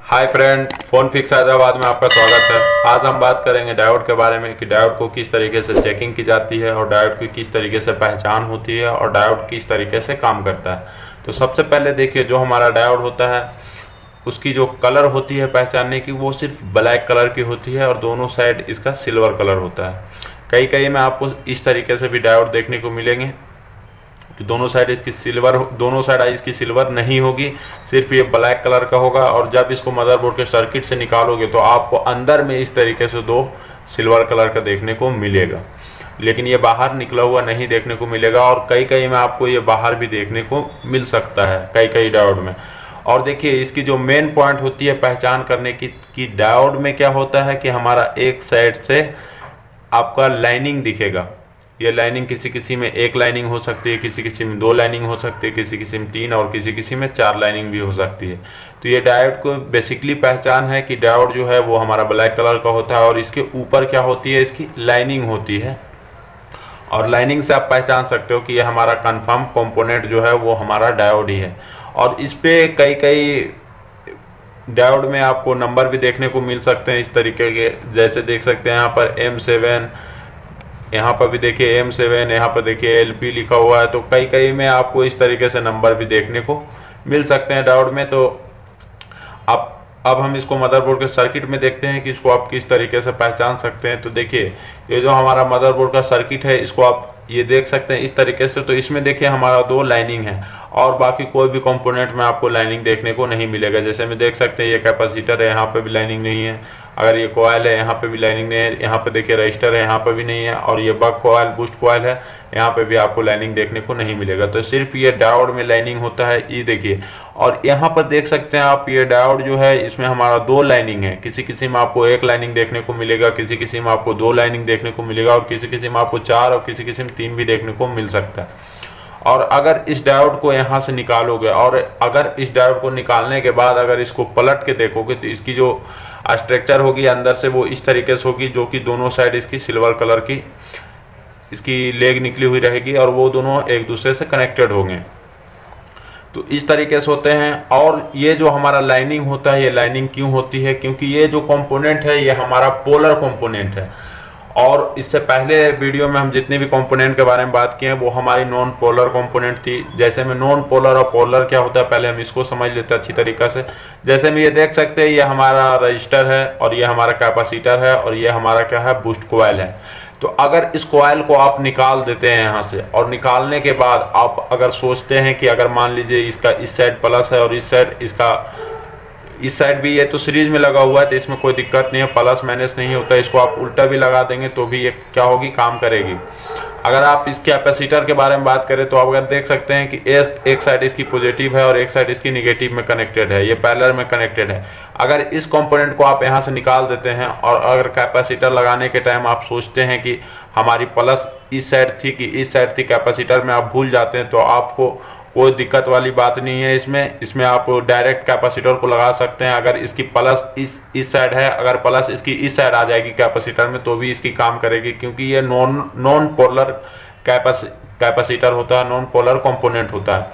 Hi friend, phone fix Hyderabad में आपका स्वागत है। आज हम बात करेंगे डायोड के बारे में कि डायोड को किस तरीके से चेकिंग की जाती है और डायोड की किस तरीके से पहचान होती है और डायोड किस तरीके से काम करता है। तो सबसे पहले देखिए, जो हमारा डायोड होता है उसकी जो कलर होती है पहचानने की, वो सिर्फ ब्लैक कलर की होती है और दोनों साइड इसका सिल्वर कलर होता है। कई कई में आपको इस तरीके से भी डायोड देखने को मिलेंगे कि दोनों साइड इसकी सिल्वर नहीं होगी, सिर्फ ये ब्लैक कलर का होगा। और जब इसको मदरबोर्ड के सर्किट से निकालोगे तो आपको अंदर में इस तरीके से दो सिल्वर कलर का देखने को मिलेगा, लेकिन ये बाहर निकला हुआ नहीं देखने को मिलेगा। और कई कई में आपको ये बाहर भी देखने को मिल सकता है, कई कई डायोड में। और देखिए, इसकी जो मेन पॉइंट होती है पहचान करने की कि डायोड में क्या होता है कि हमारा एक साइड से आपका लाइनिंग दिखेगा। ये लाइनिंग किसी किसी में एक लाइनिंग हो सकती है, किसी किसी में दो लाइनिंग हो सकती है, किसी किसी में तीन और किसी किसी में चार लाइनिंग भी हो सकती है। तो ये डायोड को बेसिकली पहचान है कि डायोड जो है वो हमारा ब्लैक कलर का होता है और इसके ऊपर क्या होती है, इसकी लाइनिंग होती है। और लाइनिंग से आप पहचान सकते हो कि ये हमारा कन्फर्म कंपोनेंट जो है वो हमारा डायोड ही है। और इस पे कई कई डायोड में आपको नंबर भी देखने को मिल सकते हैं इस तरीके के, जैसे देख सकते हैं यहाँ पर M7, यहाँ पर भी देखिए M7, यहाँ पर देखिए LP लिखा हुआ है। तो कई कई में आपको इस तरीके से नंबर भी देखने को मिल सकते हैं डायोड में। तो अब हम इसको मदरबोर्ड के सर्किट में देखते हैं कि इसको आप किस तरीके से पहचान सकते हैं। तो देखिए, ये जो हमारा मदरबोर्ड का सर्किट है इसको आप ये देख सकते हैं इस तरीके से। तो इसमें देखिए हमारा दो लाइनिंग है और बाकी कोई भी कंपोनेंट में आपको लाइनिंग देखने को नहीं मिलेगा। जैसे में देख सकते हैं ये कैपेसिटर है, यहाँ पे भी लाइनिंग नहीं है। अगर ये कॉइल है, यहाँ पे भी लाइनिंग नहीं है। यहाँ पे देखिए रजिस्टर है, यहाँ पे भी नहीं है। और ये बक कॉइल, बूस्ट कॉइल है, यहाँ पे भी आपको लाइनिंग देखने को नहीं मिलेगा। तो सिर्फ ये डायोड में लाइनिंग होता है, ये देखिए। और यहाँ पर देख सकते हैं आप, ये डायोड जो है इसमें हमारा दो लाइनिंग है। किसी किसी में आपको एक लाइनिंग देखने को मिलेगा, किसी किसी में आपको दो लाइनिंग देखने को मिलेगा और किसी किसी में आपको चार और किसी किसी में तीन भी देखने को मिल सकता है। और अगर इस डायोड को यहाँ से निकालोगे और अगर इस डायोड को निकालने के बाद अगर इसको पलट के देखोगे तो इसकी जो स्ट्रक्चर होगी अंदर से वो इस तरीके से होगी, जो कि दोनों साइड इसकी सिल्वर कलर की इसकी लेग निकली हुई रहेगी और वो दोनों एक दूसरे से कनेक्टेड होंगे। तो इस तरीके से होते हैं। और ये जो हमारा लाइनिंग होता है, ये लाइनिंग क्यों होती है? क्योंकि ये जो कंपोनेंट है ये हमारा पोलर कंपोनेंट है। और इससे पहले वीडियो में हम जितने भी कंपोनेंट के बारे में बात किए हैं वो हमारी नॉन पोलर कंपोनेंट थी। जैसे में नॉन पोलर और पोलर क्या होता है, पहले हम इसको समझ लेते हैं अच्छी तरीक़ा से। जैसे में ये देख सकते हैं, ये हमारा रजिस्टर है और ये हमारा कैपेसिटर है और ये हमारा क्या है, बूस्ट कॉइल है। तो अगर इस कॉइल को आप निकाल देते हैं यहाँ से, और निकालने के बाद आप अगर सोचते हैं कि अगर मान लीजिए इसका इस साइड प्लस है और इस साइड भी, ये तो सीरीज में लगा हुआ है तो इसमें कोई दिक्कत नहीं है, प्लस माइनस नहीं होता। इसको आप उल्टा भी लगा देंगे तो भी ये क्या होगी, काम करेगी। अगर आप इस कैपेसिटर के बारे में बात करें तो आप अगर देख सकते हैं कि एक साइड इसकी पॉजिटिव है और एक साइड इसकी निगेटिव में कनेक्टेड है, ये पैरेलल में कनेक्टेड है। अगर इस कंपोनेंट को आप यहाँ से निकाल देते हैं और अगर कैपेसिटर लगाने के टाइम आप सोचते हैं कि हमारी प्लस इस साइड थी कि इस साइड थी, कैपेसिटर में आप भूल जाते हैं, तो आपको कोई दिक्कत वाली बात नहीं है। इसमें आप डायरेक्ट कैपेसिटर को लगा सकते हैं। अगर इसकी प्लस इस साइड है, अगर प्लस इसकी इस साइड आ जाएगी कैपेसिटर में तो भी इसकी काम करेगी, क्योंकि ये नॉन पोलर कैपेसिटर होता है, नॉन पोलर कंपोनेंट होता है।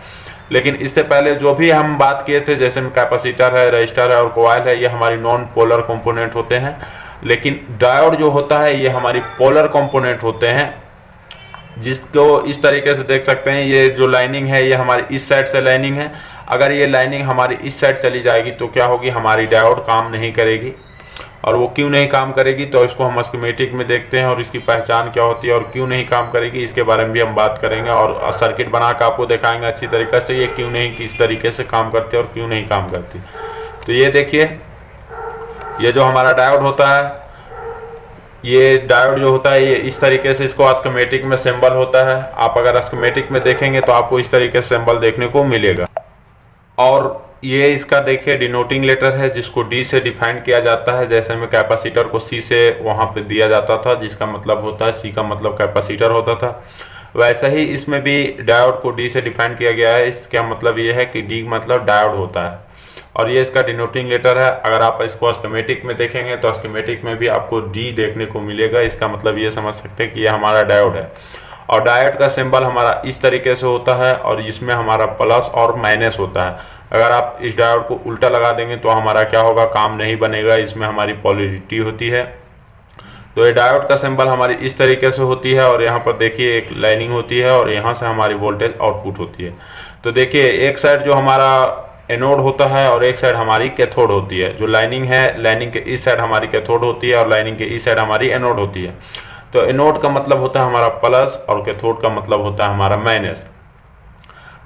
लेकिन इससे पहले जो भी हम बात किए थे, जैसे कैपेसिटर है, रजिस्टर है और कॉइल है, ये हमारी नॉन पोलर कंपोनेंट होते हैं। लेकिन डायोड जो होता है ये हमारी पोलर कंपोनेंट होते हैं, जिसको इस तरीके से देख सकते हैं। ये जो लाइनिंग है ये हमारी इस साइड से लाइनिंग है। अगर ये लाइनिंग हमारी इस साइड चली जाएगी तो क्या होगी, हमारी डायोड काम नहीं करेगी। और वो क्यों नहीं काम करेगी तो इसको हम स्कीमेटिक में देखते हैं और इसकी पहचान क्या होती है और क्यों नहीं काम करेगी इसके बारे में भी हम बात करेंगे और सर्किट बना कर आपको दिखाएंगे अच्छी तरीके से ये क्यों नहीं, किस तरीके से काम करती है और क्यों नहीं काम करती। तो ये देखिए, ये जो हमारा डायोड होता है, ये डायोड जो होता है ये इस तरीके से इसको स्कीमेटिक में सिंबल होता है। आप अगर स्कीमेटिक में देखेंगे तो आपको इस तरीके से सिंबल देखने को मिलेगा। और ये इसका देखिए डिनोटिंग लेटर है, जिसको डी से डिफाइन किया जाता है। जैसे में कैपेसिटर को सी से वहाँ पे दिया जाता था, जिसका मतलब होता है, सी का मतलब कैपेसिटर होता था, वैसा ही इसमें भी डायोड को डी से डिफाइन किया गया है। इसका मतलब ये है कि डी मतलब डायोड होता है और ये इसका डिनोटिंग लेटर है। अगर आप इसको स्कीमेटिक में देखेंगे तो स्कीमेटिक में भी आपको डी देखने को मिलेगा। इसका मतलब ये समझ सकते हैं कि ये हमारा डायोड है। और डायोड का सिंबल हमारा इस तरीके से होता है और इसमें हमारा प्लस और माइनस होता है। अगर आप इस डायोड को उल्टा लगा देंगे तो हमारा क्या होगा, काम नहीं बनेगा, इसमें हमारी पोलैरिटी होती है। तो ये डायोड का सिंबल हमारी इस तरीके से होती है और यहाँ पर देखिए एक लाइनिंग होती है और यहाँ से हमारी वोल्टेज आउटपुट होती है। तो देखिए एक साइड जो हमारा एनोड होता है और एक साइड हमारी कैथोड होती है। जो लाइनिंग है, लाइनिंग के इस साइड हमारी कैथोड होती है और लाइनिंग के इस साइड हमारी एनोड होती है। तो एनोड का मतलब होता है हमारा प्लस और कैथोड का मतलब होता है हमारा माइनस।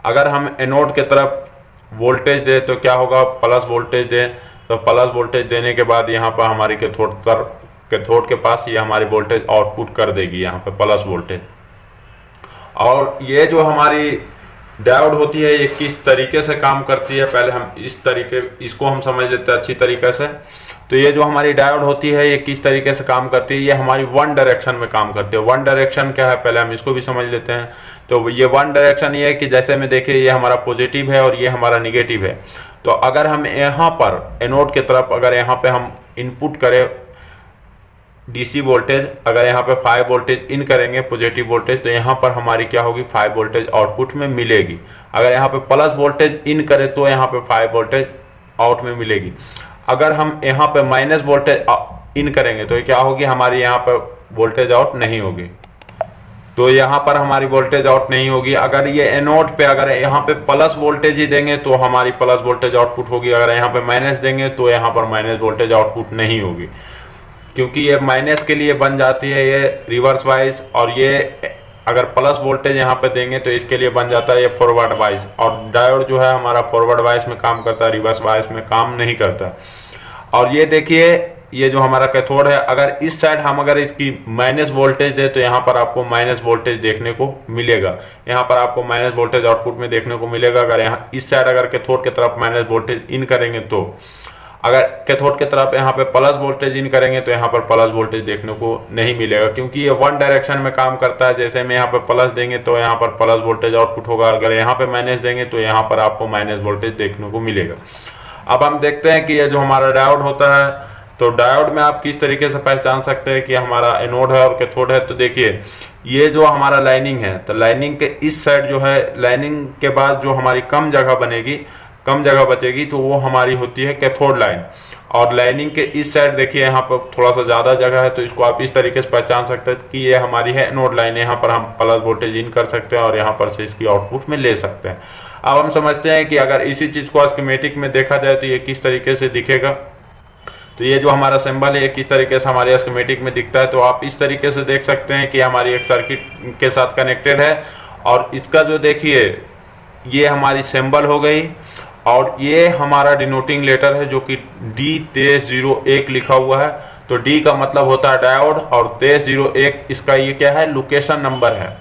अगर हम एनोड के तरफ वोल्टेज दे तो क्या होगा, प्लस वोल्टेज दे, तो प्लस वोल्टेज देने के बाद यहाँ पर हमारी कैथोड के पास ये हमारी वोल्टेज आउटपुट कर देगी यहाँ पे प्लस वोल्टेज। और ये जो हमारी डायोड होती है ये किस तरीके से काम करती है, पहले हम इसको हम समझ लेते हैं अच्छी तरीके से। तो ये जो हमारी डायोड होती है ये किस तरीके से काम करती है, ये हमारी वन डायरेक्शन में काम करती है। वन डायरेक्शन क्या है, पहले हम इसको भी समझ लेते हैं। तो ये वन डायरेक्शन ये है कि जैसे में देखिए ये हमारा पॉजिटिव है और ये हमारा निगेटिव है। तो अगर हम यहाँ पर एनोड की तरफ अगर यहाँ पे हम इनपुट करें डीसी वोल्टेज, अगर यहाँ पे 5 वोल्टेज इन करेंगे पॉजिटिव वोल्टेज, तो यहाँ पर हमारी क्या होगी, 5 वोल्टेज आउटपुट में मिलेगी। अगर यहाँ पे प्लस वोल्टेज इन करें तो यहाँ पे 5 वोल्टेज आउट में मिलेगी। अगर हम यहाँ पे माइनस वोल्टेज इन करेंगे तो क्या होगी, हमारी यहाँ पर वोल्टेज आउट नहीं होगी। तो यहाँ पर हमारी वोल्टेज आउट नहीं होगी। अगर ये एनोड पे अगर यहाँ पे प्लस वोल्टेज ही देंगे तो हमारी प्लस वोल्टेज आउटपुट होगी। अगर यहाँ पे माइनस देंगे तो यहाँ पर माइनस वोल्टेज आउटपुट नहीं होगी, क्योंकि ये माइनस के लिए बन जाती है ये रिवर्स वाइज, और ये अगर प्लस वोल्टेज यहाँ पे देंगे तो इसके लिए बन जाता है ये फॉरवर्ड वाइज। और डायोड जो है हमारा फॉरवर्ड वाइज में काम करता है, रिवर्स वाइज में काम नहीं करता। और ये देखिए ये जो हमारा कैथोड है, अगर इस साइड हम अगर इसकी माइनस वोल्टेज दे तो यहाँ पर आपको माइनस वोल्टेज देखने को मिलेगा, यहाँ पर आपको माइनस वोल्टेज आउटपुट में देखने को मिलेगा। अगर यहाँ इस साइड अगर कैथोड की तरफ माइनस वोल्टेज इन करेंगे तो, अगर कैथोड की तरफ यहाँ पे प्लस वोल्टेज इन करेंगे तो यहाँ पर प्लस वोल्टेज देखने को नहीं मिलेगा, क्योंकि ये वन डायरेक्शन में काम करता है। जैसे में यहाँ पर प्लस देंगे तो यहाँ पर प्लस वोल्टेज आउटपुट होगा, अगर यहाँ पे माइनस देंगे तो यहाँ पर आपको माइनस वोल्टेज देखने को मिलेगा। अब हम देखते हैं कि ये जो हमारा डायोड होता है, तो डायोड में आप किस तरीके से पहचान सकते हैं कि हमारा एनोड है और कैथोड है। तो देखिए ये जो हमारा लाइनिंग है, तो लाइनिंग के इस साइड जो है, लाइनिंग के बाद जो हमारी कम जगह बनेगी, कम जगह बचेगी, तो वो हमारी होती है कैथोड लाइन। और लाइनिंग के इस साइड देखिए यहाँ पर थोड़ा सा ज़्यादा जगह है, तो इसको आप इस तरीके से पहचान सकते हैं कि ये हमारी है एनोड लाइन। यहाँ पर हम प्लस वोल्टेज इन कर सकते हैं और यहाँ पर से इसकी आउटपुट में ले सकते हैं। अब हम समझते हैं कि अगर इसी चीज़ को स्कीमेटिक में देखा जाए तो ये किस तरीके से दिखेगा। तो ये जो हमारा सिंबल है किस तरीके से हमारे स्कीमेटिक में दिखता है, तो आप इस तरीके से देख सकते हैं कि हमारी एक सर्किट के साथ कनेक्टेड है और इसका जो देखिए ये हमारी सिंबल हो गई और ये हमारा डिनोटिंग लेटर है जो कि D2301 लिखा हुआ है। तो D का मतलब होता है डायोड और 2301 इसका ये क्या है, लोकेशन नंबर है।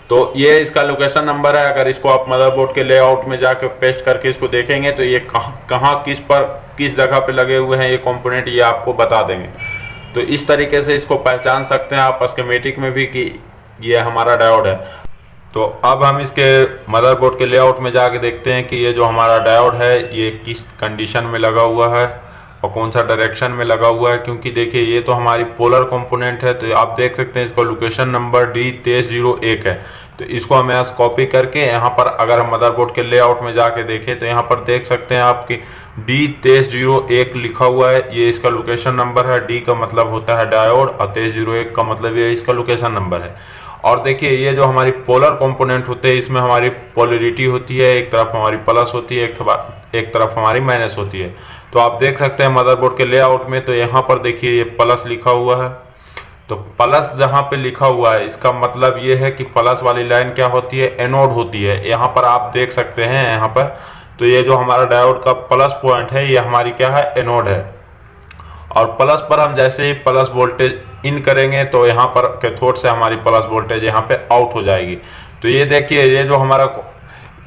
तो ये इसका लोकेशन नंबर है। अगर इसको आप मदरबोर्ड के लेआउट में जाकर पेस्ट करके इसको देखेंगे तो ये कहाँ किस जगह पे लगे हुए हैं ये कंपोनेंट, ये आपको बता देंगे। तो इस तरीके से इसको पहचान सकते हैं आप स्कीमेटिक में भी कि ये हमारा डायोड है। तो अब हम इसके मदरबोर्ड के लेआउट में जाके देखते हैं कि ये जो हमारा डायोड है ये किस कंडीशन में लगा हुआ है और कौन सा डायरेक्शन में लगा हुआ है। क्योंकि देखिए ये तो हमारी पोलर कंपोनेंट है, तो आप देख सकते हैं इसका लोकेशन नंबर D2301 है। तो इसको हम यहाँ से कॉपी करके यहाँ पर अगर हम मदरबोर्ड के लेआउट में जाके देखें तो यहाँ पर देख सकते हैं आपकी D2301 लिखा हुआ है, ये इसका लोकेशन नंबर है। D का मतलब होता है डायोड और 2301 का मतलब ये इसका लोकेशन नंबर है। और देखिए ये जो हमारी पोलर कंपोनेंट होते हैं इसमें हमारी पोलरिटी होती है, एक तरफ हमारी प्लस होती है, एक तरफ हमारी माइनस होती है। तो आप देख सकते हैं मदरबोर्ड के लेआउट में, तो यहाँ पर देखिए ये प्लस लिखा हुआ है। तो प्लस जहाँ पे लिखा हुआ है इसका मतलब ये है कि प्लस वाली लाइन क्या होती है, एनोड होती है। यहाँ पर आप देख सकते हैं यहाँ पर, तो ये जो हमारा डायोड का प्लस पॉइंट है ये हमारी क्या है, एनोड है। और प्लस पर हम जैसे ही प्लस वोल्टेज इन करेंगे तो यहाँ पर कैथोड से हमारी प्लस वोल्टेज यहाँ पे आउट हो जाएगी। तो ये देखिए ये जो हमारा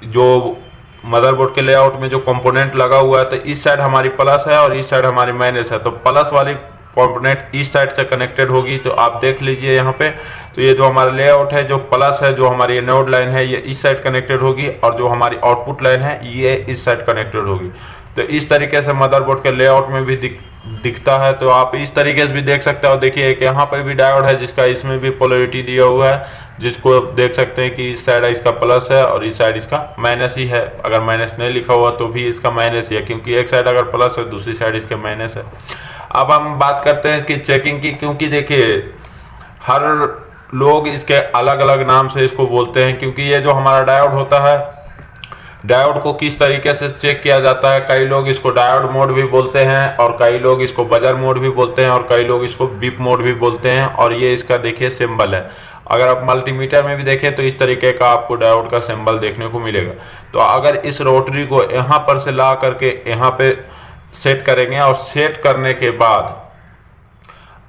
जो मदरबोर्ड के लेआउट में जो कंपोनेंट लगा हुआ है, तो इस साइड हमारी प्लस है और इस साइड हमारी माइनस है। तो प्लस वाली कंपोनेंट इस साइड से कनेक्टेड होगी। तो आप देख लीजिए यहाँ पे, तो ये जो हमारा लेआउट है जो प्लस है, जो हमारी एनोड लाइन है ये इस साइड कनेक्टेड होगी और जो हमारी आउटपुट लाइन है ये इस साइड कनेक्टेड होगी। तो इस तरीके से मदरबोर्ड के लेआउट में भी दिखता है। तो आप इस तरीके से भी देख सकते हो। देखिए एक यहाँ पर भी डायोड है जिसका इसमें भी पोलरिटी दिया हुआ है, जिसको देख सकते हैं कि इस साइड इसका प्लस है और इस साइड इसका माइनस ही है। अगर माइनस नहीं लिखा हुआ तो भी इसका माइनस ही है, क्योंकि एक साइड अगर प्लस है दूसरी साइड इसके माइनस है। अब हम बात करते हैं इसकी चेकिंग की, क्योंकि देखिए हर लोग इसके अलग अलग नाम से इसको बोलते हैं। क्योंकि ये जो हमारा डायोड होता है, डायोड को किस तरीके से चेक किया जाता है, कई लोग इसको डायोड मोड भी बोलते हैं और कई लोग इसको बजर मोड भी बोलते हैं और कई लोग इसको बीप मोड भी बोलते हैं। और ये इसका देखिए सिंबल है। अगर आप मल्टीमीटर में भी देखें तो इस तरीके का आपको डायोड का सिंबल देखने को मिलेगा। तो अगर इस रोटरी को यहाँ पर से ला करके यहाँ पे सेट करेंगे और सेट करने के बाद,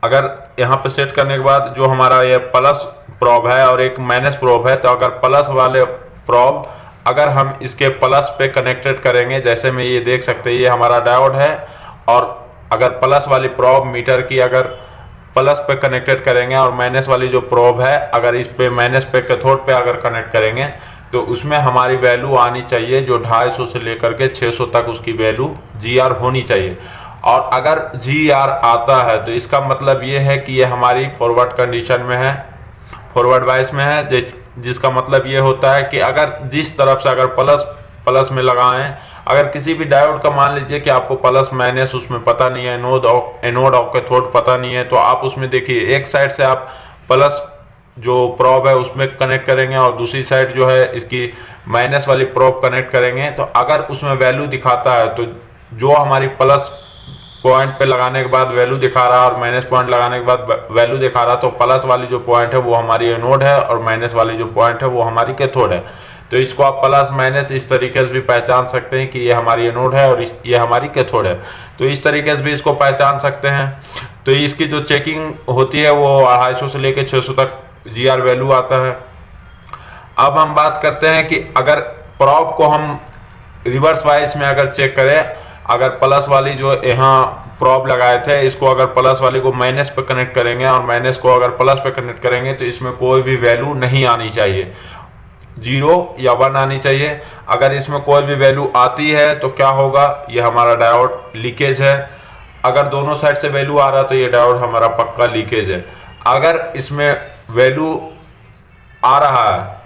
अगर यहाँ पे सेट करने के बाद जो हमारा ये प्लस प्रोब है और एक माइनस प्रोब है, तो अगर प्लस वाले प्रोब अगर हम इसके प्लस पे कनेक्टेड करेंगे, जैसे में ये देख सकते हैं ये हमारा डायोड है, और अगर प्लस वाली प्रोब मीटर की अगर प्लस पे कनेक्टेड करेंगे और माइनस वाली जो प्रोब है अगर इस पे माइनस पे कैथोड पे अगर कनेक्ट करेंगे, तो उसमें हमारी वैल्यू आनी चाहिए जो 250 से लेकर के 600 तक उसकी वैल्यू GR होनी चाहिए। और अगर GR आता है तो इसका मतलब ये है कि ये हमारी फॉरवर्ड कंडीशन में है, फॉरवर्ड बायस में है, जिसका मतलब ये होता है कि अगर जिस तरफ से अगर प्लस में लगाएं, अगर किसी भी डायोड का मान लीजिए कि आपको प्लस माइनस उसमें पता नहीं है, एनोड और कैथोड पता नहीं है, तो आप उसमें देखिए एक साइड से आप प्लस जो प्रोब है उसमें कनेक्ट करेंगे और दूसरी साइड जो है इसकी माइनस वाली प्रोब कनेक्ट करेंगे। तो अगर उसमें वैल्यू दिखाता है तो जो हमारी प्लस पॉइंट पे लगाने के बाद वैल्यू दिखा रहा है और माइनस पॉइंट लगाने के बाद वैल्यू दिखा रहा है, तो प्लस वाली जो पॉइंट है वो हमारी एनोड है और माइनस वाली जो पॉइंट है वो हमारी कैथोड है। तो इसको आप प्लस माइनस इस तरीके से भी पहचान सकते हैं कि ये हमारी एनोड है और ये हमारी कैथोड है। तो इस तरीके से भी इसको पहचान सकते हैं। तो इसकी जो चेकिंग होती है वो 250 से लेकर 600 तक GR वैल्यू आता है। अब हम बात करते हैं कि अगर प्रोब को हम रिवर्स वाइज में अगर चेक करें, अगर प्लस वाली जो यहाँ प्रोब लगाए थे इसको अगर प्लस वाली को माइनस पे कनेक्ट करेंगे और माइनस को अगर प्लस पे कनेक्ट करेंगे, तो इसमें कोई भी वैल्यू नहीं आनी चाहिए, 0 या 1 आनी चाहिए। अगर इसमें कोई भी वैल्यू आती है तो क्या होगा, ये हमारा डायोड लीकेज है। अगर दोनों साइड से वैल्यू आ रहा तो ये डायोड हमारा पक्का लीकेज है। अगर इसमें वैल्यू आ रहा है,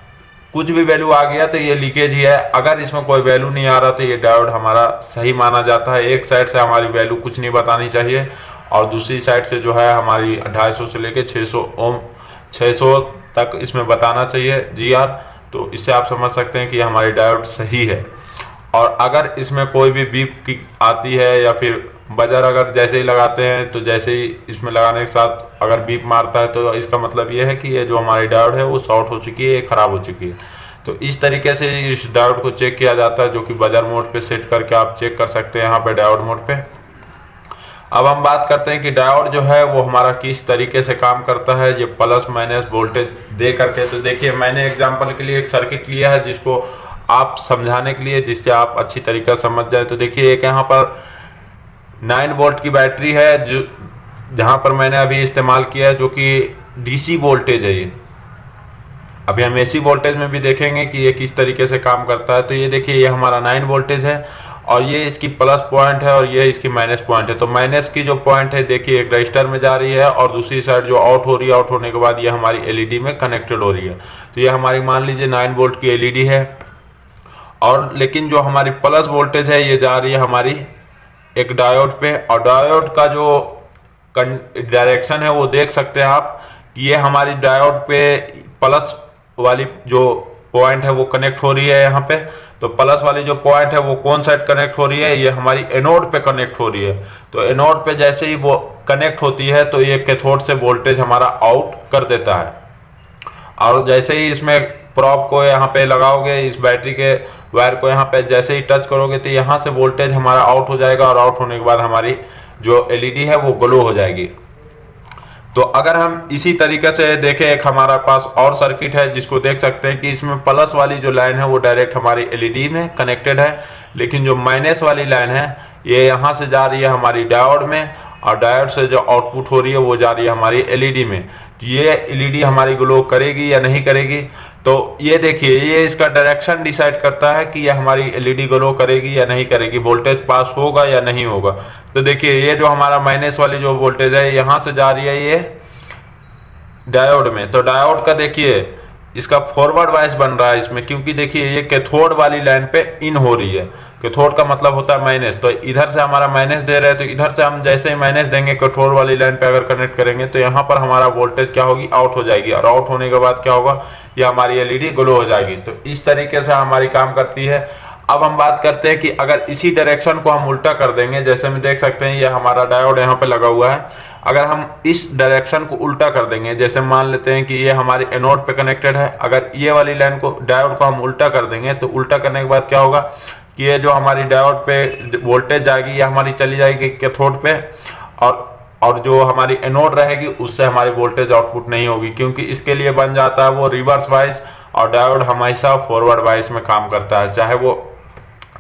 कुछ भी वैल्यू आ गया तो ये लीकेज ही है। अगर इसमें कोई वैल्यू नहीं आ रहा तो ये डायोड हमारा सही माना जाता है। एक साइड से हमारी वैल्यू कुछ नहीं बतानी चाहिए और दूसरी साइड से जो है हमारी 250 से लेके 600 तक इसमें बताना चाहिए GR। तो इससे आप समझ सकते हैं कि हमारी डायोड सही है। और अगर इसमें कोई भी बीप की आती है या फिर बजर अगर जैसे ही लगाते हैं तो जैसे ही इसमें लगाने के साथ अगर बीप मारता है, तो इसका मतलब ये है कि ये जो हमारी डायोड है वो शॉर्ट हो चुकी है, खराब हो चुकी है। तो इस तरीके से इस डायोड को चेक किया जाता है, जो कि बजर मोड पे सेट करके आप चेक कर सकते हैं यहाँ पे डायोड मोड पे। अब हम बात करते हैं कि डायोड जो है वो हमारा किस तरीके से काम करता है, ये प्लस माइनस वोल्टेज दे करके। तो देखिए मैंने एग्जाम्पल के लिए एक सर्किट लिया है जिसको आप समझाने के लिए, जिससे आप अच्छी तरीके से समझ जाए। तो देखिए एक यहाँ पर 9 वोल्ट की बैटरी है जो जहाँ पर मैंने अभी इस्तेमाल किया है, जो कि DC वोल्टेज है। ये अभी हम AC वोल्टेज में भी देखेंगे कि ये किस तरीके से काम करता है। तो ये देखिए ये हमारा 9 वोल्टेज है और ये इसकी प्लस पॉइंट है और ये इसकी माइनस पॉइंट है। तो माइनस की जो पॉइंट है देखिए एक रजिस्टर में जा रही है और दूसरी साइड जो आउट हो रही है, आउट होने के बाद ये हमारी LED में कनेक्टेड हो रही है। तो ये हमारी मान लीजिए 9 वोल्ट की LED है। और लेकिन जो हमारी प्लस वोल्टेज है ये जा रही है हमारी एक डायोड पे, और डायोड का जो डायरेक्शन है वो देख सकते हैं आप कि ये हमारी डायोड पे प्लस वाली जो पॉइंट है वो कनेक्ट हो रही है यहाँ पे। तो प्लस वाली जो पॉइंट है वो कौन साइड कनेक्ट हो रही है, ये हमारी एनोड पे कनेक्ट हो रही है। तो एनोड पे जैसे ही वो कनेक्ट होती है तो ये कैथोड से वोल्टेज हमारा आउट कर देता है। और जैसे ही इसमें प्रोब को यहाँ पे लगाओगे, इस बैटरी के वायर को यहाँ पे जैसे ही टच करोगे तो यहाँ से वोल्टेज हमारा आउट हो जाएगा और आउट होने के बाद हमारी जो LED है वो ग्लो हो जाएगी। तो अगर हम इसी तरीके से देखें, एक हमारा पास और सर्किट है जिसको देख सकते हैं कि इसमें प्लस वाली जो लाइन है वो डायरेक्ट हमारी LED में कनेक्टेड है, लेकिन जो माइनस वाली लाइन है ये यहाँ से जा रही है हमारी डायोड में और डायोड से जो आउटपुट हो रही है वो जा रही है हमारी LED में। तो ये LED हमारी ग्लो करेगी या नहीं करेगी, तो ये देखिए, ये इसका डायरेक्शन डिसाइड करता है कि ये हमारी एलईडी ग्लो करेगी या नहीं करेगी, वोल्टेज पास होगा या नहीं होगा। तो देखिए, ये जो हमारा माइनस वाली जो वोल्टेज है यहाँ से जा रही है ये डायोड में, तो डायोड का देखिए इसका फॉरवर्ड वाइस बन रहा है इसमें, क्योंकि देखिए ये कैथोड वाली लाइन पे इन हो रही है। कैथोड का मतलब होता है माइनस, तो इधर से हमारा माइनस दे रहे हैं, तो इधर से हम जैसे ही माइनस देंगे कैथोड वाली लाइन पे अगर कनेक्ट करेंगे तो यहाँ पर हमारा वोल्टेज क्या होगी, आउट हो जाएगी, और आउट होने के बाद क्या होगा, ये हमारी एलईडी ग्लो हो जाएगी। तो इस तरीके से हमारी काम करती है। अब हम बात करते हैं कि अगर इसी डायरेक्शन को हम उल्टा कर देंगे, जैसे हम देख सकते हैं ये हमारा डायोड यहाँ पे लगा हुआ है, अगर हम इस डायरेक्शन को उल्टा कर देंगे, जैसे मान लेते हैं कि ये हमारी एनोड पे कनेक्टेड है, अगर ये वाली लाइन को डायोड को हम उल्टा कर देंगे तो उल्टा करने के बाद क्या होगा कि ये जो हमारी डायोड पे वोल्टेज जाएगी ये हमारी चली जाएगी कैथोड पे, और जो हमारी एनोड रहेगी उससे हमारी वोल्टेज आउटपुट नहीं होगी, क्योंकि इसके लिए बन जाता है वो रिवर्स वाइस, और डायोड हमेशा फॉरवर्ड वाइस में काम करता है, चाहे वो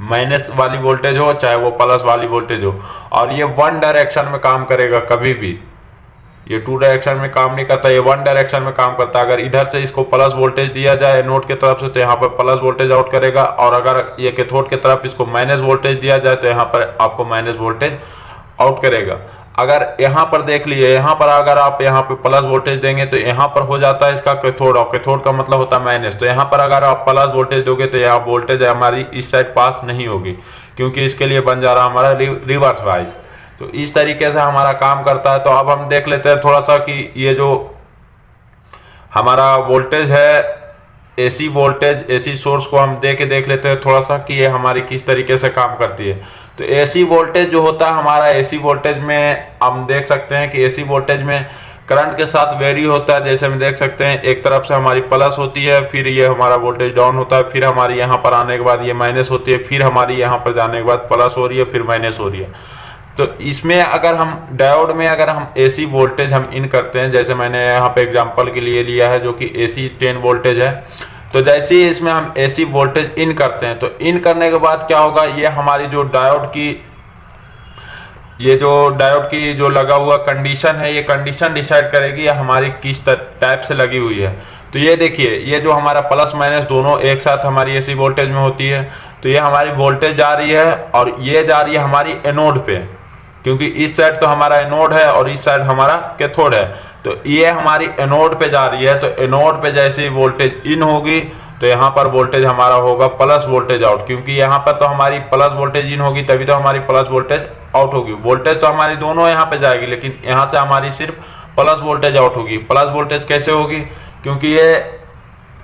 माइनस वाली वोल्टेज हो चाहे वो प्लस वाली वोल्टेज हो, और ये वन डायरेक्शन में काम करेगा कभी भी, ये टू डायरेक्शन में काम नहीं करता, ये वन डायरेक्शन में काम करता है। अगर इधर से इसको प्लस वोल्टेज दिया जाए नोड की तरफ से तो यहाँ पर प्लस वोल्टेज आउट करेगा, और अगर ये कैथोड की तरफ इसको माइनस वोल्टेज दिया जाए तो यहाँ पर आपको माइनस वोल्टेज आउट करेगा। अगर यहाँ पर देख लीजिए, यहाँ पर अगर आप यहाँ पे प्लस वोल्टेज देंगे तो यहाँ पर हो जाता है इसका कैथोड, और कैथोड का मतलब होता है माइनस, तो यहाँ पर अगर आप प्लस वोल्टेज दोगे तो यहाँ वोल्टेज हमारी इस साइड पास नहीं होगी, क्योंकि इसके लिए बन जा रहा हमारा रिवर्स वाइज। तो इस तरीके से हमारा काम करता है। तो अब हम देख लेते हैं थोड़ा सा कि ये जो हमारा वोल्टेज है, एसी वोल्टेज, एसी सोर्स को हम देख लेते हैं थोड़ा सा कि ये हमारी किस तरीके से काम करती है। तो एसी वोल्टेज जो होता है हमारा, एसी वोल्टेज में हम देख सकते हैं कि एसी वोल्टेज में करंट के साथ वेरी होता है, जैसे हम देख सकते हैं एक तरफ से हमारी प्लस होती है, फिर ये हमारा वोल्टेज डाउन होता है, फिर हमारी यहाँ पर आने के बाद ये माइनस होती है, फिर हमारी यहाँ पर जाने के बाद प्लस हो रही है, फिर माइनस हो रही है। तो इसमें अगर हम डायोड में अगर हम एसी वोल्टेज हम इन करते हैं, जैसे मैंने यहाँ पे एग्जांपल के लिए लिया है जो कि एसी 10 वोल्टेज है, तो जैसे ही इसमें हम एसी वोल्टेज इन करते हैं तो इन करने के बाद क्या होगा, ये हमारी जो डायोड की जो लगा हुआ कंडीशन है, ये कंडीशन डिसाइड करेगी हमारी किस टाइप से लगी हुई है। तो ये देखिए, ये जो हमारा प्लस माइनस दोनों एक साथ हमारी एसी वोल्टेज में होती है, तो ये हमारी वोल्टेज जा रही है और ये जा रही है हमारी एनोड पे, क्योंकि इस साइड तो हमारा एनोड है और इस साइड हमारा कैथोड है। तो ये हमारी एनोड पे जा रही है, तो एनोड पे जैसे ही वोल्टेज इन होगी तो यहाँ पर वोल्टेज हमारा होगा प्लस वोल्टेज आउट, क्योंकि यहाँ पर तो हमारी प्लस वोल्टेज इन होगी तभी तो हमारी प्लस वोल्टेज आउट होगी। वोल्टेज तो हमारी दोनों यहाँ पे जाएगी, लेकिन यहाँ से हमारी सिर्फ प्लस वोल्टेज आउट होगी। प्लस वोल्टेज कैसे होगी, क्योंकि ये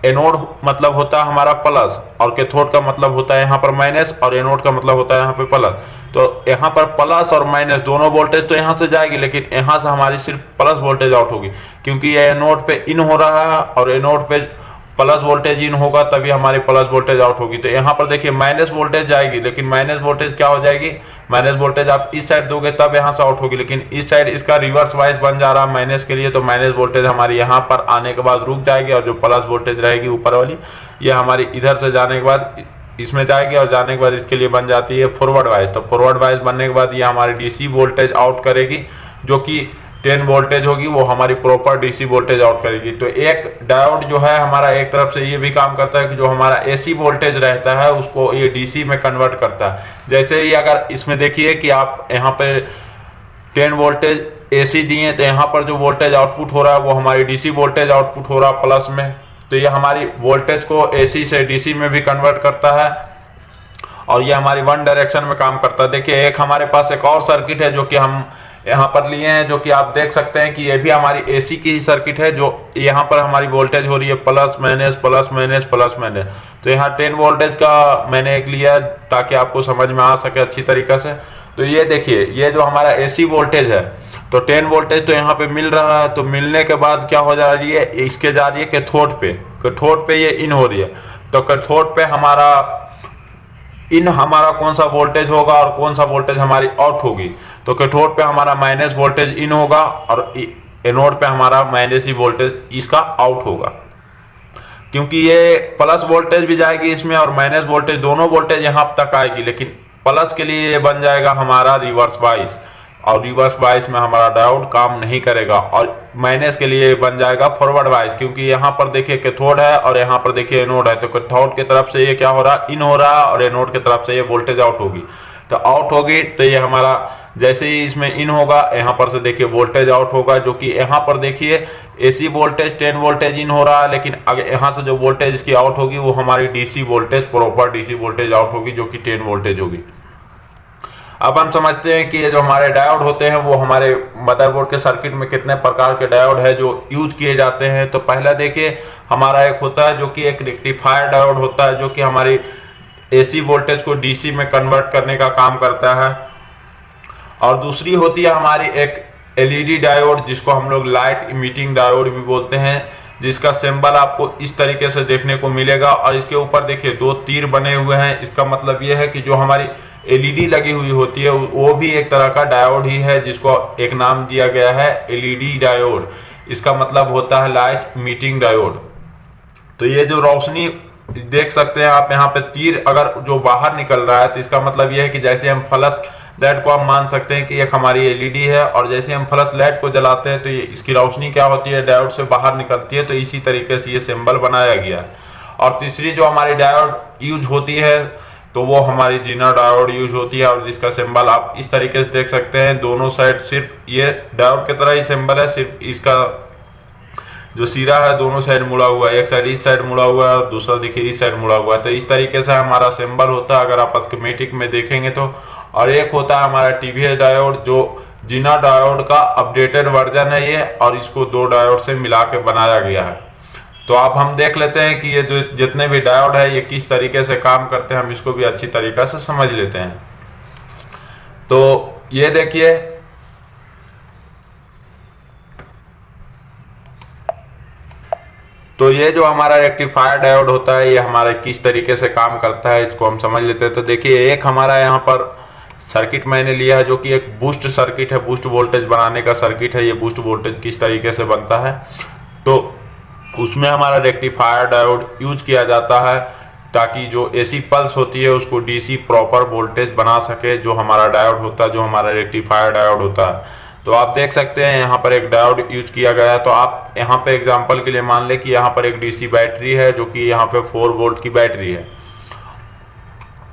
एनोड मतलब होता है हमारा प्लस और कैथोड का मतलब होता है यहाँ पर माइनस, और एनोड का मतलब होता है यहाँ पे प्लस। तो यहाँ पर प्लस और माइनस दोनों वोल्टेज तो यहाँ से जाएगी, लेकिन यहाँ से हमारी सिर्फ प्लस वोल्टेज आउट होगी, क्योंकि ये एनोड पे इन हो रहा है और एनोड पे प्लस वोल्टेज इन होगा तभी हमारी प्लस वोल्टेज आउट होगी। तो यहाँ पर देखिए माइनस वोल्टेज जाएगी, लेकिन माइनस वोल्टेज क्या हो जाएगी, माइनस वोल्टेज आप इस साइड दोगे तब यहाँ से आउट होगी, लेकिन इस साइड इसका रिवर्स वाइज बन जा रहा है माइनस के लिए, तो माइनस वोल्टेज हमारी यहाँ पर आने के बाद रुक जाएगी, और जो प्लस वोल्टेज रहेगी ऊपर वाली ये हमारी इधर से जाने के बाद इसमें जाएगी, और जाने के बाद इसके लिए बन जाती है फॉरवर्ड वाइज। तो फॉरवर्ड वाइज बनने के बाद ये हमारी डीसी वोल्टेज आउट करेगी, जो कि 10 वोल्टेज होगी, वो हमारी प्रॉपर डीसी वोल्टेज आउट करेगी। तो एक डायोड जो है हमारा एक तरफ से ये भी काम करता है कि जो हमारा एसी वोल्टेज रहता है उसको ये डीसी में कन्वर्ट करता है। जैसे ही अगर इसमें देखिए कि आप यहाँ पे 10 वोल्टेज एसी दिए, तो यहाँ पर जो वोल्टेज आउटपुट हो रहा है वो हमारी डीसी वोल्टेज आउटपुट हो रहा है प्लस में, तो ये हमारी वोल्टेज को एसी से डीसी में भी कन्वर्ट करता है, और ये हमारी वन डायरेक्शन में काम करता है। देखिए एक हमारे पास एक और सर्किट है जो कि हम यहाँ पर लिए हैं, जो कि आप देख सकते हैं कि ये भी हमारी एसी की ही सर्किट है, जो यहाँ पर हमारी वोल्टेज हो रही है plus minus plus minus plus minus. तो यहाँ 10 वोल्टेज का मैंने एक लिया ताकि आपको समझ में आ सके अच्छी तरीके से। तो ये देखिए, ये जो हमारा एसी वोल्टेज है, तो 10 वोल्टेज तो यहाँ पे मिल रहा है, तो मिलने के बाद क्या हो जा रही है, इसके जा रही है कैथोड पे, कैथोड पे ये इन हो रही है। तो कैथोड पे हमारा कौन सा वोल्टेज होगा और कौन सा वोल्टेज हमारी आउट होगी, तो कैथोड पे हमारा माइनस वोल्टेज इन होगा और एनोड पे हमारा माइनस ही वोल्टेज इसका आउट होगा, क्योंकि ये प्लस वोल्टेज भी जाएगी इसमें और माइनस वोल्टेज, दोनों वोल्टेज यहाँ तक आएगी, लेकिन प्लस के लिए ये बन जाएगा हमारा रिवर्स वाइज, और रिवर्स बायस में हमारा डायोड काम नहीं करेगा, और माइनस के लिए बन जाएगा फॉरवर्ड बायस, क्योंकि यहाँ पर देखिए कैथोड है और यहाँ पर देखिए एनोड है। तो कैथोड की तरफ से ये क्या हो रहा है, इन हो रहा है, और एनोड की तरफ से ये वोल्टेज आउट होगी। तो आउट होगी तो ये हमारा जैसे ही इसमें इन होगा, यहाँ पर से देखिए वोल्टेज आउट होगा, जो कि यहाँ पर देखिए एसी वोल्टेज 10 वोल्टेज इन हो रहा है, लेकिन अगर यहाँ से जो वोल्टेज इसकी आउट होगी वो हमारी DC voltage, proper DC voltage out होगी, जो कि 10 वोल्टेज होगी। अब हम समझते हैं कि ये जो हमारे डायोड होते हैं वो हमारे मदरबोर्ड के सर्किट में कितने प्रकार के डायोड है जो यूज किए जाते हैं। तो पहला देखिए हमारा एक होता है जो कि एक रेक्टिफायर डायोड होता है, जो कि हमारी एसी वोल्टेज को डीसी में कन्वर्ट करने का काम करता है। और दूसरी होती है हमारी एक एलईडी डायोड, जिसको हम लोग लाइट इमिटिंग डायोड भी बोलते हैं, जिसका सिंबल आपको इस तरीके से देखने को मिलेगा। और इसके ऊपर देखिए 2 तीर बने हुए हैं। इसका मतलब यह है कि जो हमारी एलईडी लगी हुई होती है वो भी एक तरह का डायोड ही है, जिसको एक नाम दिया गया है एलईडी डायोड। इसका मतलब होता है लाइट इमिटिंग डायोड। तो ये जो रोशनी देख सकते हैं आप, यहाँ पे तीर अगर जो बाहर निकल रहा है, तो इसका मतलब यह है कि जैसे हम फ्लश लाइट को आप मान सकते हैं कि एक हमारी एलईडी है, और जैसे हम फ्लश लाइट को जलाते हैं तो ये इसकी रोशनी क्या होती है, डायोड से बाहर निकलती है। तो इसी तरीके से ये सिंबल बनाया गया है। और तीसरी जो हमारी डायोड यूज होती है तो वो हमारी जीना डायोड यूज होती है, और जिसका सिंबल आप इस तरीके से देख सकते हैं। दोनों साइड सिर्फ ये डायोड की तरह ही सिंबल है, सिर्फ इसका जो सिरा है दोनों साइड मुड़ा हुआ है, एक साइड इस साइड मुड़ा हुआ है और दूसरा देखिए इस साइड मुड़ा हुआ है। तो इस तरीके से हमारा सिंबल होता है अगर आप स्कीमेटिक में देखेंगे तो। और एक होता है हमारा टीवीएस डायोड, जो जीना डायोड का अपडेटेड वर्जन है ये, और इसको 2 डायोड से मिला के बनाया गया है। तो अब हम देख लेते हैं कि ये जो जितने भी डायोड है ये किस तरीके से काम करते हैं, हम इसको भी अच्छी तरीके से समझ लेते हैं। तो ये देखिए तो ये जो हमारा रेक्टिफायर डायोड होता है ये हमारा किस तरीके से काम करता है इसको हम समझ लेते हैं। तो देखिए एक हमारा यहाँ पर सर्किट मैंने लिया है जो कि एक बूस्ट सर्किट है, बूस्ट वोल्टेज बनाने का सर्किट है। ये बूस्ट वोल्टेज किस तरीके से बनता है, तो उसमें हमारा रेक्टिफायर डायोड यूज किया जाता है ताकि जो एसी पल्स होती है उसको डीसी प्रॉपर वोल्टेज बना सके, जो हमारा डायोड होता है, जो हमारा रेक्टिफायर डायोड होता है। तो आप देख सकते हैं यहाँ पर एक डायोड यूज किया गया है। तो आप यहाँ पे एग्जांपल के लिए मान ले कि यहाँ पर एक डीसी बैटरी है जो कि यहाँ पे 4 वोल्ट की बैटरी है,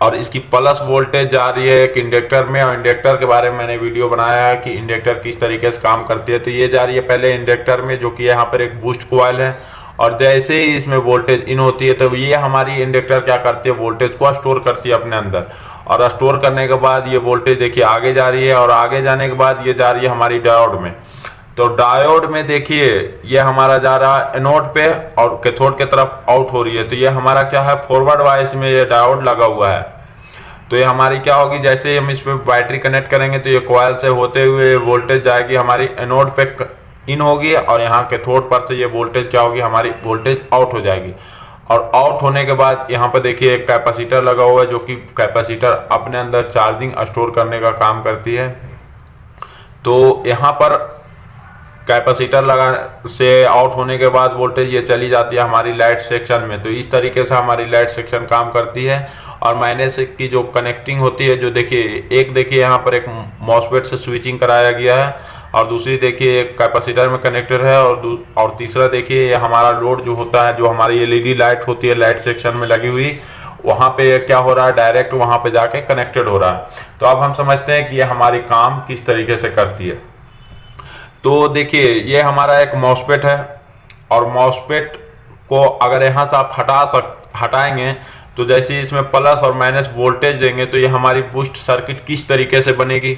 और इसकी प्लस वोल्टेज जा रही है एक इंडक्टर में। और इंडक्टर के बारे में मैंने वीडियो बनाया है कि इंडक्टर किस तरीके से काम करती है। तो ये जा रही है पहले इंडक्टर में, जो कि यहाँ पर एक बूस्ट कॉइल है, और जैसे ही इसमें वोल्टेज इन होती है तो ये हमारी इंडक्टर क्या करती है, वोल्टेज को स्टोर करती है अपने अंदर। और स्टोर करने के बाद ये वोल्टेज देखिए आगे जा रही है, और आगे जाने के बाद ये जा रही है हमारी डायोड में। तो डायोड में देखिए ये हमारा जा रहा है एनोड पे, और कैथोड की तरफ आउट हो रही है। तो ये हमारा क्या है, फॉरवर्ड वाइस में ये डायोड लगा हुआ है। तो ये हमारी क्या होगी, जैसे ही हम इस पे बैटरी कनेक्ट करेंगे तो ये कॉइल से होते हुए वोल्टेज जाएगी हमारी एनोड पे इन होगी, और यहाँ कैथोड पर से ये वोल्टेज क्या होगी, हमारी वोल्टेज आउट हो जाएगी। और आउट होने के बाद यहाँ पर देखिए एक कैपेसिटर लगा हुआ है, जो कि कैपेसिटर अपने अंदर चार्जिंग स्टोर करने का काम करती है। तो यहाँ पर कैपेसिटर लगा से आउट होने के बाद वोल्टेज ये चली जाती है हमारी लाइट सेक्शन में। तो इस तरीके से हमारी लाइट सेक्शन काम करती है। और माइनस की जो कनेक्टिंग होती है, जो देखिए एक देखिए यहाँ पर एक मॉसफेट से स्विचिंग कराया गया है, और दूसरी देखिए एक कैपेसिटर में कनेक्टर है, और तीसरा देखिए हमारा लोड जो होता है, जो हमारी एलईडी लाइट होती है लाइट सेक्शन में लगी हुई, वहाँ पे क्या हो रहा है, डायरेक्ट वहाँ पे जाके कनेक्टेड हो रहा है। तो अब हम समझते हैं कि ये हमारी काम किस तरीके से करती है। तो देखिए ये हमारा एक मॉसफेट है, और मॉसफेट को अगर यहाँ से आप हटाएंगे तो जैसे इसमें प्लस और माइनस वोल्टेज देंगे तो ये हमारी बूस्ट सर्किट किस तरीके से बनेगी,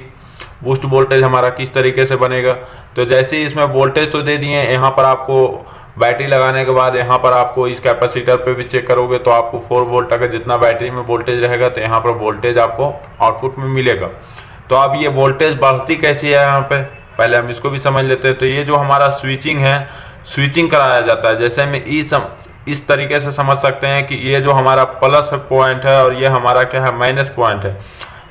बूस्ट वोल्टेज हमारा किस तरीके से बनेगा। तो जैसे ही इसमें वोल्टेज तो दे दिए, यहाँ पर आपको बैटरी लगाने के बाद यहाँ पर आपको इस कैपेसिटर पे भी चेक करोगे तो आपको 4 वोल्ट अगर जितना बैटरी में वोल्टेज रहेगा तो यहाँ पर वोल्टेज आपको आउटपुट में मिलेगा। तो अब ये वोल्टेज बढ़ती कैसी है, यहाँ पे पहले हम इसको भी समझ लेते हैं। तो ये जो हमारा स्विचिंग है, स्विचिंग कराया जाता है। जैसे हम इस तरीके से समझ सकते हैं कि ये जो हमारा प्लस पॉइंट है और ये हमारा क्या है, माइनस पॉइंट है।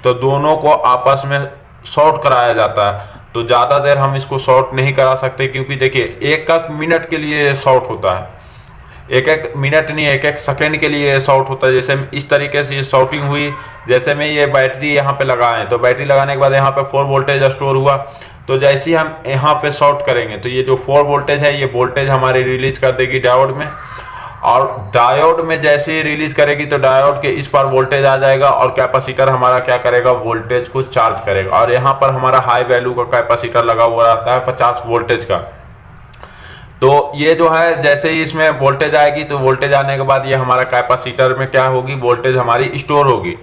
तो दोनों को आपस में शॉर्ट कराया जाता है। तो ज़्यादा देर हम इसको शॉर्ट नहीं करा सकते, क्योंकि देखिए 1 मिनट के लिए शॉर्ट होता है। एक एक मिनट नहीं, एक एक सेकंड के लिए शॉर्ट होता है। जैसे इस तरीके से ये शॉर्टिंग हुई, जैसे में ये बैटरी यहाँ पे लगाएं तो बैटरी लगाने के बाद यहाँ पे 4 वोल्टेज स्टोर हुआ, तो जैसे ही हम यहाँ पे शॉर्ट करेंगे तो ये जो 4 वोल्टेज है ये वोल्टेज हमारी रिलीज कर देगी डायोड में, और डायोड में जैसे ही रिलीज करेगी तो डायोड के इस पार वोल्टेज आ जाएगा और कैपेसिटर हमारा क्या करेगा, वोल्टेज को चार्ज करेगा। और यहाँ पर हमारा हाई वैल्यू का कैपेसिटर लगा हुआ रहता है 50 वोल्टेज का। तो ये जो है जैसे ही इसमें वोल्टेज आएगी तो वोल्टेज आने के बाद ये हमारा कैपेसिटर में क्या होगी, वोल्टेज हमारी स्टोर होगी,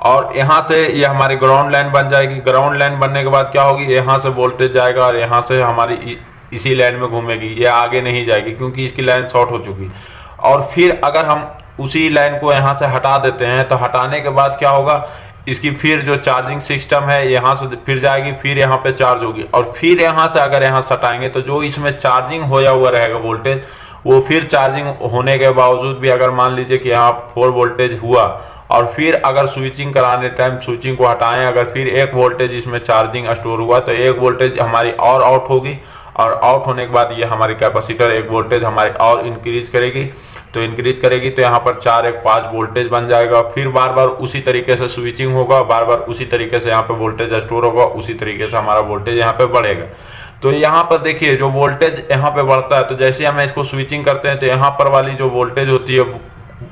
और यहाँ से ये हमारी ग्राउंड लाइन बन जाएगी। ग्राउंड लाइन बनने के बाद क्या होगी, यहाँ से वोल्टेज जाएगा और यहाँ से हमारी इसी लाइन में घूमेगी, ये आगे नहीं जाएगी क्योंकि इसकी लाइन शॉर्ट हो चुकी। और फिर अगर हम उसी लाइन को यहाँ से हटा देते हैं तो हटाने के बाद क्या होगा, इसकी फिर जो चार्जिंग सिस्टम है यहाँ से फिर जाएगी, फिर यहाँ पे चार्ज होगी, और फिर यहाँ से अगर यहाँ सटाएंगे तो जो इसमें चार्जिंग होया हुआ रहेगा वोल्टेज, वो फिर चार्जिंग होने के बावजूद भी अगर मान लीजिए कि यहाँ 4 वोल्टेज हुआ और फिर अगर स्विचिंग कराने टाइम स्विचिंग को हटाएं, अगर फिर 1 वोल्टेज इसमें चार्जिंग स्टोर हुआ तो 1 वोल्टेज हमारी और आउट होगी, और आउट होने के बाद ये हमारी कैपेसिटर 1 वोल्टेज हमारी और इंक्रीज करेगी। तो इंक्रीज करेगी तो यहाँ पर 4 1 5 वोल्टेज बन जाएगा। फिर बार बार उसी तरीके से स्विचिंग होगा, बार बार उसी तरीके से यहाँ पे वोल्टेज स्टोर होगा, उसी तरीके से हमारा वोल्टेज यहाँ पे बढ़ेगा। तो यहाँ पर देखिए जो वोल्टेज यहाँ पे बढ़ता है, तो जैसे हम इसको स्विचिंग करते हैं तो यहाँ पर वाली जो वोल्टेज होती है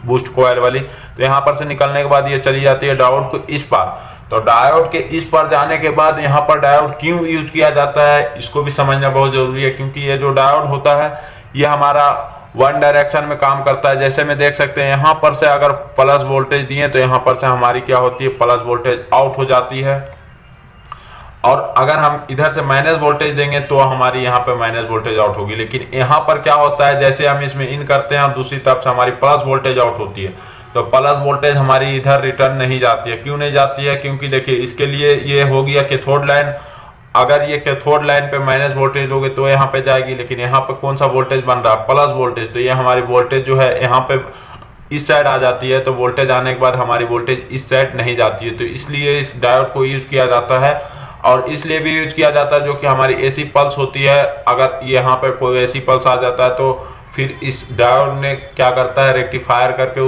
बूस्ट कॉइल वाली, तो यहाँ पर से निकलने के बाद ये चली जाती है डायोड को इस पार। तो डायोड के इस पार जाने के बाद यहाँ पर डायोड क्यों यूज किया जाता है इसको भी समझना बहुत जरूरी है, क्योंकि ये जो डायोड होता है ये हमारा वन डायरेक्शन में काम करता है। जैसे में देख सकते हैं यहाँ पर से अगर प्लस वोल्टेज दिए तो यहाँ पर से हमारी क्या होती है, प्लस वोल्टेज आउट हो जाती है, और अगर हम इधर से माइनस वोल्टेज देंगे तो हमारी यहाँ पे माइनस वोल्टेज आउट होगी। लेकिन यहाँ पर क्या होता है, जैसे हम इसमें इन करते हैं और दूसरी तरफ से हमारी प्लस वोल्टेज आउट होती है, तो प्लस वोल्टेज हमारी इधर रिटर्न नहीं जाती है। क्यों नहीं जाती है, क्योंकि देखिए इसके लिए ये हो गया कैथोड लाइन, अगर ये कैथोड लाइन पे माइनस वोल्टेज होगी तो यहाँ पे जाएगी, लेकिन यहाँ पे कौन सा वोल्टेज बन रहा है, प्लस वोल्टेज, तो ये हमारी वोल्टेज जो है यहाँ पे इस साइड आ जाती है। तो वोल्टेज आने के बाद हमारी वोल्टेज इस साइड नहीं जाती है, तो इसलिए इस डायोड को यूज किया जाता है। और इसलिए भी यूज किया जाता है जो कि हमारी एसी पल्स होती है, अगर यहाँ पे कोई एसी पल्स आ जाता है तो फिर इस डायोड ने क्या करता है, रेक्टिफायर करके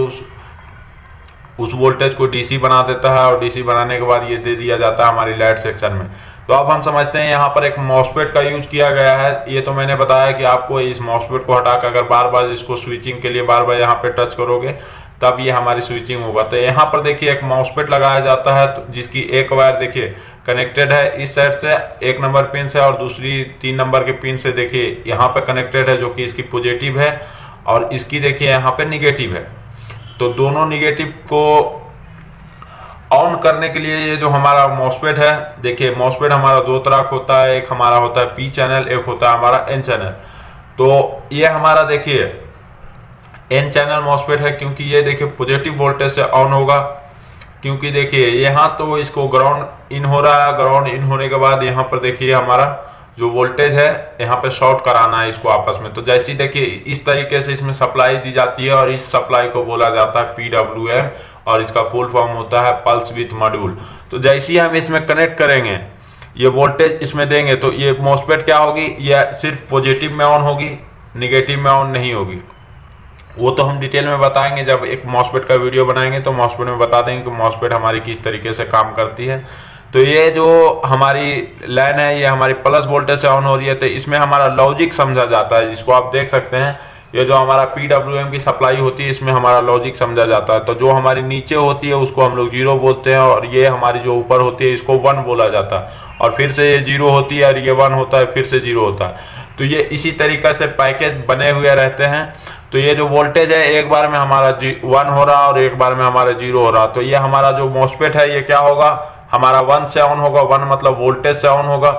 उस वोल्टेज को डीसी बना देता है, और डीसी बनाने के बाद ये दे दिया जाता है हमारी लाइट सेक्शन में। तो अब हम समझते हैं यहाँ पर एक मॉसफेट का यूज किया गया है। ये तो मैंने बताया कि आपको इस मॉसफेट को हटाकर अगर बार बार इसको स्विचिंग के लिए बार बार यहाँ पे टच करोगे तब ये हमारी स्विचिंग होगा। तो यहाँ पर देखिए एक मॉसफेट लगाया जाता है, तो जिसकी एक वायर देखिए कनेक्टेड है इस साइड से 1 नंबर पिन से, और दूसरी 3 नंबर के पिन से देखिए यहाँ पे कनेक्टेड है, जो कि इसकी पॉजिटिव है, और इसकी देखिए यहाँ पे निगेटिव है। तो दोनों निगेटिव को ऑन करने के लिए ये जो हमारा मॉसफेट है, देखिए मॉसफेट हमारा 2 तरह का होता है, एक हमारा होता है पी चैनल, एक होता है हमारा एन चैनल। तो ये हमारा देखिए एन चैनल मॉसफेट है, क्योंकि ये देखिए पॉजिटिव वोल्टेज से ऑन होगा, क्योंकि देखिए यहाँ तो इसको ग्राउंड इन हो रहा है, ग्राउंड इन होने के बाद यहाँ पर देखिए हमारा जो वोल्टेज है यहाँ पे शॉर्ट कराना है इसको आपस में। तो जैसे देखिए इस तरीके से इसमें सप्लाई दी जाती है, और इस सप्लाई को बोला जाता है PWM, और इसका फुल फॉर्म होता है पल्स विथ मॉड्यूल। तो जैसे ही हम इसमें कनेक्ट करेंगे, ये वोल्टेज इसमें देंगे, तो ये मॉसफेट क्या होगी, ये सिर्फ पॉजिटिव में ऑन होगी, निगेटिव में ऑन नहीं होगी। वो तो हम डिटेल में बताएंगे जब एक मॉसफेट का वीडियो बनाएंगे, तो मॉसफेट में बता देंगे कि मॉसफेट हमारी किस तरीके से काम करती है। तो ये जो हमारी लाइन है ये हमारी प्लस वोल्टेज से ऑन हो रही है, तो इसमें हमारा लॉजिक समझा जाता है, जिसको आप देख सकते हैं। ये जो हमारा PWM की सप्लाई होती है इसमें हमारा लॉजिक समझा जाता है। तो जो हमारी नीचे होती है उसको हम लोग 0 बोलते हैं, और ये हमारी जो ऊपर होती है इसको 1 बोला जाता है, और फिर से ये 0 होती है और ये 1 होता है, फिर से 0 होता है। तो ये इसी तरीके से पैकेज बने हुए रहते हैं। तो ये जो वोल्टेज है एक बार में हमारा 1 हो रहा है और एक बार में हमारा 0 हो रहा। तो ये हमारा जो मॉसफेट है ये क्या होगा, हमारा 1 से ऑन होगा, 1 मतलब वोल्टेज से ऑन होगा।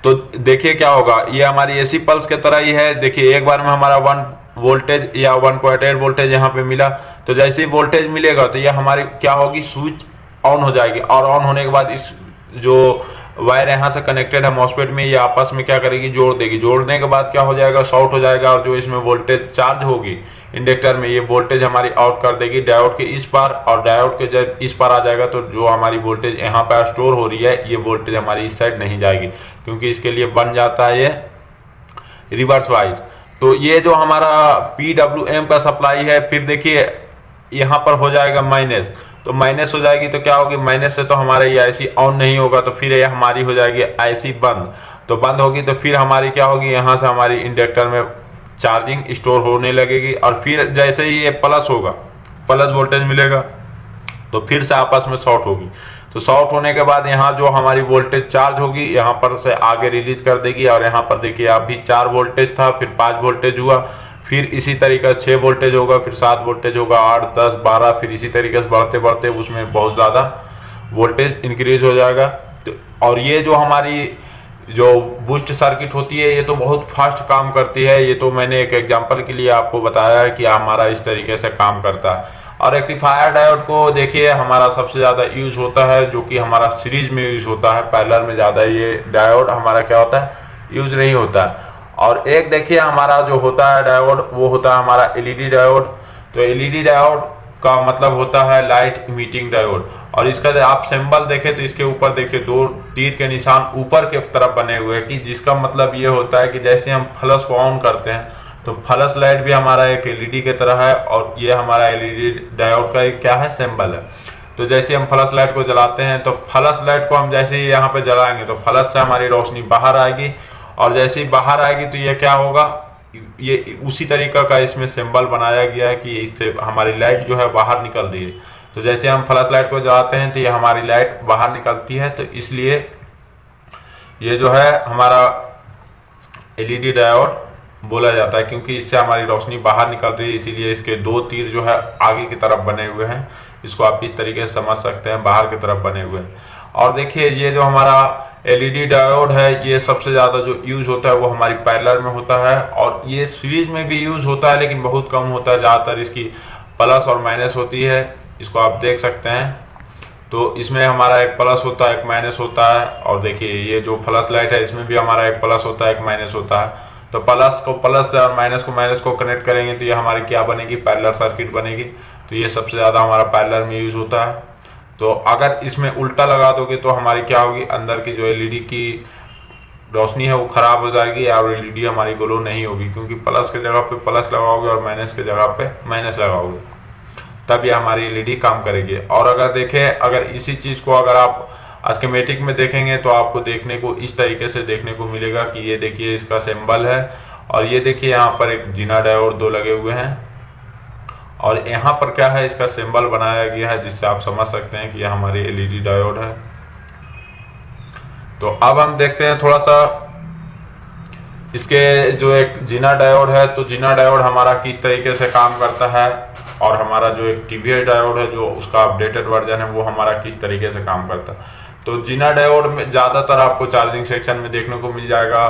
तो देखिए क्या होगा, ये हमारी एसी पल्स के तरह ही है। देखिए एक बार में हमारा 1 वोल्टेज या 1.8 वोल्टेज यहाँ पे मिला, तो जैसे ही वोल्टेज मिलेगा तो ये हमारी क्या होगी, स्विच ऑन हो जाएगी, और ऑन होने के बाद इस जो वायर यहाँ से कनेक्टेड है मॉसफेट में, ये आपस में क्या करेगी, जोड़ देगी। जोड़ने के बाद क्या हो जाएगा, शॉर्ट हो जाएगा, और जो इसमें वोल्टेज चार्ज होगी इंडक्टर में, ये वोल्टेज हमारी आउट कर देगी डायोड के इस पार, और डायोड के जब इस पार आ जाएगा तो जो हमारी वोल्टेज यहाँ पर स्टोर हो रही है ये वोल्टेज हमारी इस साइड नहीं जाएगी, क्योंकि इसके लिए बन जाता है ये रिवर्स वाइज। तो ये जो हमारा PWM का सप्लाई है, फिर देखिए यहाँ पर हो जाएगा माइनस, तो माइनस हो जाएगी तो क्या होगी, माइनस से तो हमारा ये IC ऑन नहीं होगा, तो फिर ये हमारी हो जाएगी IC बंद। तो बंद होगी तो फिर हमारी क्या होगी, यहाँ से हमारी इंडक्टर में चार्जिंग स्टोर होने लगेगी, और फिर जैसे ही ये प्लस होगा, प्लस वोल्टेज मिलेगा, तो फिर से आपस में शॉर्ट होगी। तो शॉर्ट होने के बाद यहाँ जो हमारी वोल्टेज चार्ज होगी, यहाँ पर से आगे रिलीज कर देगी, और यहाँ पर देखिए अभी 4 वोल्टेज था, फिर 5 वोल्टेज हुआ, फिर इसी तरीके से 6 वोल्टेज होगा, फिर 7 वोल्टेज होगा, 8, 10, 12, फिर इसी तरीके से बढ़ते बढ़ते उसमें बहुत ज़्यादा वोल्टेज इंक्रीज हो जाएगा। और ये जो हमारी जो बूस्ट सर्किट होती है, ये तो बहुत फास्ट काम करती है। ये तो मैंने एक एग्जांपल के लिए आपको बताया है कि हमारा इस तरीके से काम करता है। और रेक्टिफायर डायोड को देखिए हमारा सबसे ज़्यादा यूज होता है, जो कि हमारा सीरीज में यूज होता है, पैरेलल में ज़्यादा ये डायोड हमारा क्या होता है, यूज नहीं होता है। और एक देखिए हमारा जो होता है डायोड, वो होता है हमारा LED डायोड। तो LED डायोड का मतलब होता है लाइट इमिटिंग डायोड, और इसका आप सिंबल देखें तो इसके ऊपर देखिए 2 तीर के निशान ऊपर के तरफ बने हुए हैं, कि जिसका मतलब ये होता है कि जैसे हम फ्लश को ऑन करते हैं तो फ्लश लाइट भी हमारा एक LED की तरह है, और ये हमारा LED डायोड का एक क्या है, सिंबल है। तो जैसे हम फ्लश लाइट को जलाते हैं, तो फ्लश लाइट को हम जैसे ही यहाँ पे जलाएंगे तो फ्लश से हमारी रोशनी बाहर आएगी, और जैसे ही बाहर आएगी तो ये क्या होगा, ये उसी तरीका का इसमें सिंबल बनाया गया है कि इससे हमारी लाइट जो है बाहर निकल रही है। तो जैसे हम फ्लैश लाइट को जलाते हैं तो ये हमारी लाइट बाहर निकलती है, तो इसलिए ये जो है हमारा LED डायोड बोला जाता है, क्योंकि इससे हमारी रोशनी बाहर निकल रही है, इसीलिए इसके 2 तीर जो है आगे की तरफ बने हुए हैं। इसको आप इस तरीके से समझ सकते हैं, बाहर की तरफ बने हुए हैं। और देखिए ये जो हमारा LED डायोड है, ये सबसे ज़्यादा जो यूज होता है वो हमारी पैरेलल में होता है, और ये सीरीज में भी यूज होता है लेकिन बहुत कम होता है। ज़्यादातर इसकी प्लस और माइनस होती है, इसको आप देख सकते हैं। तो इसमें हमारा एक प्लस होता है, एक माइनस होता है, और देखिए ये जो फ्लश लाइट है इसमें भी हमारा एक प्लस होता है, एक माइनस होता है। तो प्लस को प्लस से और माइनस को कनेक्ट करेंगे तो ये हमारी क्या बनेगी, पैरेलल सर्किट बनेगी। तो ये सबसे ज़्यादा हमारा पैरेलल में यूज होता है। तो अगर इसमें उल्टा लगा दोगे तो हमारी क्या होगी, अंदर की जो LED की रोशनी है वो खराब हो जाएगी, और LED हमारी ग्लो नहीं होगी, क्योंकि प्लस के जगह पे प्लस लगाओगे और माइनस के जगह पे माइनस लगाओगे, तब ये हमारी LED काम करेगी। और अगर देखें, अगर इसी चीज़ को अगर आप स्कीमेटिक में देखेंगे तो आपको देखने को इस तरीके से देखने को मिलेगा कि ये देखिए इसका सिंबल है, और ये देखिए यहाँ पर एक जीना डायोड 2 लगे हुए हैं, और यहाँ पर क्या है, इसका सिंबल बनाया गया है, जिससे आप समझ सकते हैं कि यह हमारी LED डायोड है। तो अब हम देखते हैं थोड़ा सा इसके जो एक जीना डायोड है, तो जीना डायोड हमारा किस तरीके से काम करता है, और हमारा जो एक TVS डायोड है जो उसका अपडेटेड वर्जन है वो हमारा किस तरीके से काम करता है। तो जीना डायोड में ज़्यादातर आपको चार्जिंग सेक्शन में देखने को मिल जाएगा,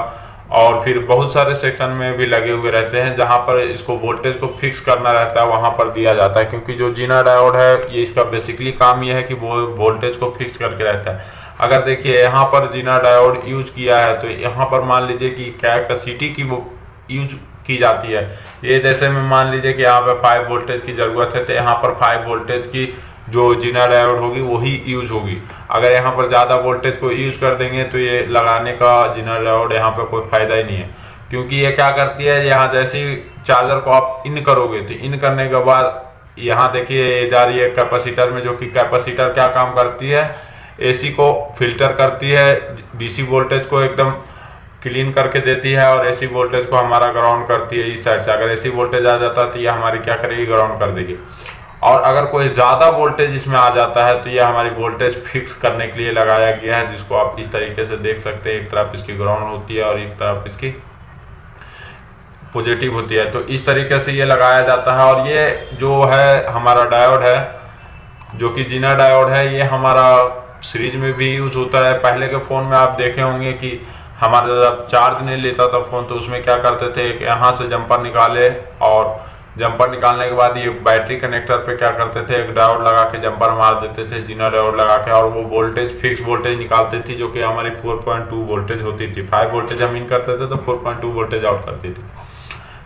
और फिर बहुत सारे सेक्शन में भी लगे हुए रहते हैं, जहां पर इसको वोल्टेज को फिक्स करना रहता है वहां पर दिया जाता है। क्योंकि जो जीना डायोड है ये इसका बेसिकली काम ये है कि वो वोल्टेज को फिक्स करके रहता है। अगर देखिए यहाँ पर जीना डायोड यूज किया है, तो यहाँ पर मान लीजिए कि कैपेसिटी की वो यूज की जाती है। ये जैसे में मान लीजिए कि यहाँ पे 5 वोल्टेज की ज़रूरत है, तो यहाँ पर 5 वोल्टेज की जो जीना डायोड होगी वही यूज होगी। अगर यहाँ पर ज़्यादा वोल्टेज को यूज कर देंगे तो ये लगाने का जीना डायोड यहाँ पर कोई फ़ायदा ही नहीं है, क्योंकि ये क्या करती है, यहाँ जैसे ही चार्जर को आप इन करोगे तो इन करने के बाद यहाँ देखिए जा रही है कैपेसिटर में, जो कि कैपेसिटर क्या काम करती है, AC को फिल्टर करती है, DC वोल्टेज को एकदम क्लीन करके देती है, और AC वोल्टेज को हमारा ग्राउंड करती है इस साइड से। अगर AC वोल्टेज आ जाता है तो ये हमारी क्या करेगी, ग्राउंड कर देगी। और अगर कोई ज़्यादा वोल्टेज इसमें आ जाता है तो ये हमारी वोल्टेज फिक्स करने के लिए लगाया गया है, जिसको आप इस तरीके से देख सकते हैं। एक तरफ इसकी ग्राउंड होती है और एक तरफ इसकी पॉजिटिव होती है, तो इस तरीके से ये लगाया जाता है। और ये जो है हमारा डायोड है, जो कि जीना डायोड है, ये हमारा सीरीज में भी यूज होता है। पहले के फ़ोन में आप देखे होंगे कि हमारा जब चार्ज नहीं लेता था फ़ोन, तो उसमें क्या करते थे, यहाँ से जंपर निकाले, और जंपर निकालने के बाद ये बैटरी कनेक्टर पे क्या करते थे, एक डायोड लगा के जंपर मार देते थे, जीना डायोड लगा के, और वो वोल्टेज फिक्स वोल्टेज निकालती थी, जो कि हमारी 4.2 वोल्टेज होती थी। 5 वोल्टेज हम इन करते थे तो 4.2 वोल्टेज आउट करती थी।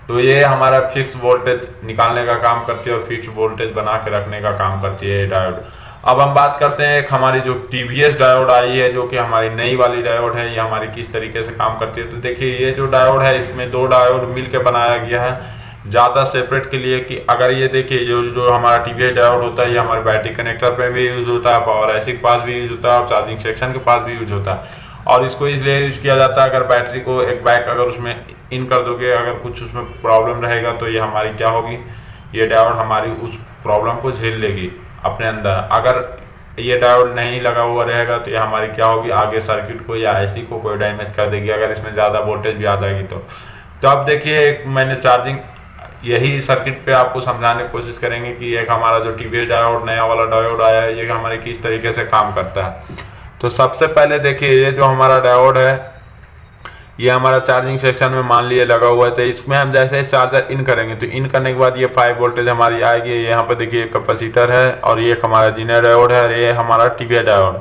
तो ये हमारा फिक्स वोल्टेज निकालने का काम करती है और फिक्स वोल्टेज बना के रखने का काम करती है ये डायोड। अब हम बात करते हैं एक हमारी जो टीवीएस डायोड आई है, जो कि हमारी नई वाली डायोड है, ये हमारी किस तरीके से काम करती है। तो देखिए ये जो डायोड है इसमें दो डायोड मिल के बनाया गया है ज़्यादा सेपरेट के लिए, कि अगर ये देखिए जो जो हमारा टीवीएस डायोड होता है ये हमारे बैटरी कनेक्टर पे भी यूज़ होता है, पावर आईसी के पास भी यूज़ होता है और चार्जिंग सेक्शन के पास भी यूज होता है। और इसको इसलिए यूज किया जाता है, अगर बैटरी को एक बैक अगर उसमें इन कर दोगे, अगर कुछ उसमें प्रॉब्लम रहेगा तो ये हमारी क्या होगी, ये डायोड हमारी उस प्रॉब्लम को झेल लेगी अपने अंदर। अगर ये डायोड नहीं लगा हुआ रहेगा तो ये हमारी क्या होगी, आगे सर्किट को या आईसी को कोई डैमेज कर देगी, अगर इसमें ज़्यादा वोल्टेज भी आ जाएगी तो अब देखिए मैंने चार्जिंग यही सर्किट पे आपको समझाने की कोशिश करेंगे कि एक हमारा जो टीवीएस डायोड नया वाला डायोड आया है ये हमारे किस तरीके से काम करता है। तो सबसे पहले देखिए ये जो हमारा डायोड है ये हमारा चार्जिंग सेक्शन में मान लिए लगा हुआ है, तो इसमें हम जैसे चार्जर इन करेंगे तो इन करने के बाद ये 5 वोल्टेज हमारी आएगी। यहाँ पे देखिए कैपेसिटर है और ये हमारा जीनर डायोड है और ये हमारा टीवीएस डायोड।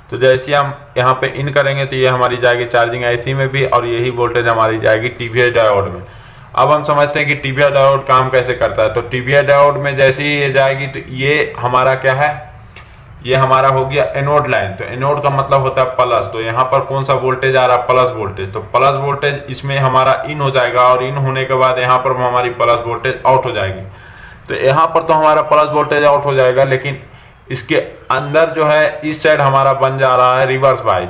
तो जैसे हम यहाँ पे इन करेंगे तो ये हमारी जाएगी चार्जिंग आईसी में भी और यही वोल्टेज हमारी जाएगी टीवीएस डायोड में। अब हम समझते हैं कि टीवीएस डायोड काम कैसे करता है। तो टीवीएस डायोड में जैसे ही ये जाएगी तो ये हमारा क्या है, ये हमारा हो गया एनोड लाइन। तो एनोड का मतलब होता है प्लस, तो यहाँ पर कौन सा वोल्टेज आ रहा है, प्लस वोल्टेज। तो प्लस वोल्टेज इसमें हमारा इन हो जाएगा और इन होने के बाद यहाँ पर हमारी प्लस वोल्टेज आउट हो जाएगी। तो यहाँ पर तो हमारा प्लस वोल्टेज आउट हो जाएगा, लेकिन इसके अंदर जो है इस साइड हमारा बन जा रहा है रिवर्स वाइज,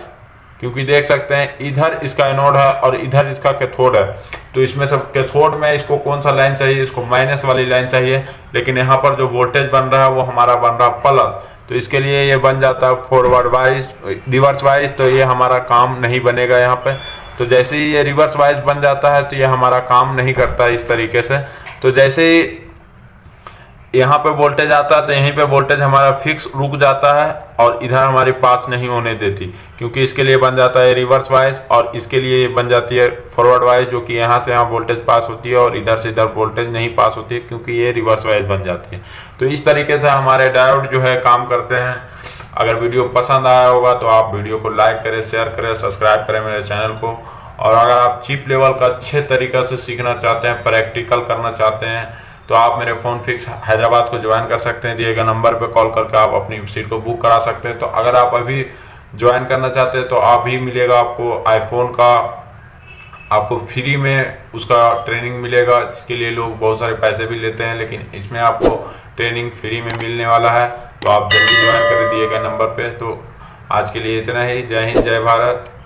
क्योंकि देख सकते हैं इधर इसका एनोड है और इधर इसका कैथोड है। तो इसमें सब कैथोड में इसको कौन सा लाइन चाहिए, इसको माइनस वाली लाइन चाहिए, लेकिन यहाँ पर जो वोल्टेज बन रहा है वो हमारा बन रहा है प्लस। तो इसके लिए ये बन जाता है फॉरवर्ड वाइज, रिवर्स वाइज, तो ये हमारा काम नहीं बनेगा यहाँ पे। तो जैसे ही ये रिवर्स वाइज बन जाता है तो ये हमारा काम नहीं करता इस तरीके से। तो जैसे ही यहाँ पे वोल्टेज आता है तो यहीं पे वोल्टेज हमारा फिक्स रुक जाता है और इधर हमारे पास नहीं होने देती, क्योंकि इसके लिए बन जाता है रिवर्स वाइज और इसके लिए ये बन जाती है फॉरवर्ड वाइज, जो कि यहाँ से यहाँ वोल्टेज पास होती है और इधर से इधर वोल्टेज नहीं पास होती है, क्योंकि ये रिवर्स वाइज बन जाती है। तो इस तरीके से हमारे डायोड जो है काम करते हैं। अगर वीडियो पसंद आया होगा तो आप वीडियो को लाइक करें, शेयर करें, सब्सक्राइब करें मेरे चैनल को। और अगर आप चीप लेवल का अच्छे तरीके से सीखना चाहते हैं, प्रैक्टिकल करना चाहते हैं, तो आप मेरे फ़ोन फिक्स हैदराबाद को ज्वाइन कर सकते हैं। दिए गए नंबर पे कॉल करके आप अपनी सीट को बुक करा सकते हैं। तो अगर आप अभी ज्वाइन करना चाहते हैं तो आप भी मिलेगा आपको आईफोन का, आपको फ्री में उसका ट्रेनिंग मिलेगा, जिसके लिए लोग बहुत सारे पैसे भी लेते हैं, लेकिन इसमें आपको ट्रेनिंग फ्री में मिलने वाला है। तो आप जल्दी ज्वाइन करें दिए गए नंबर पे। तो आज के लिए इतना ही। जय हिंद, जय भारत।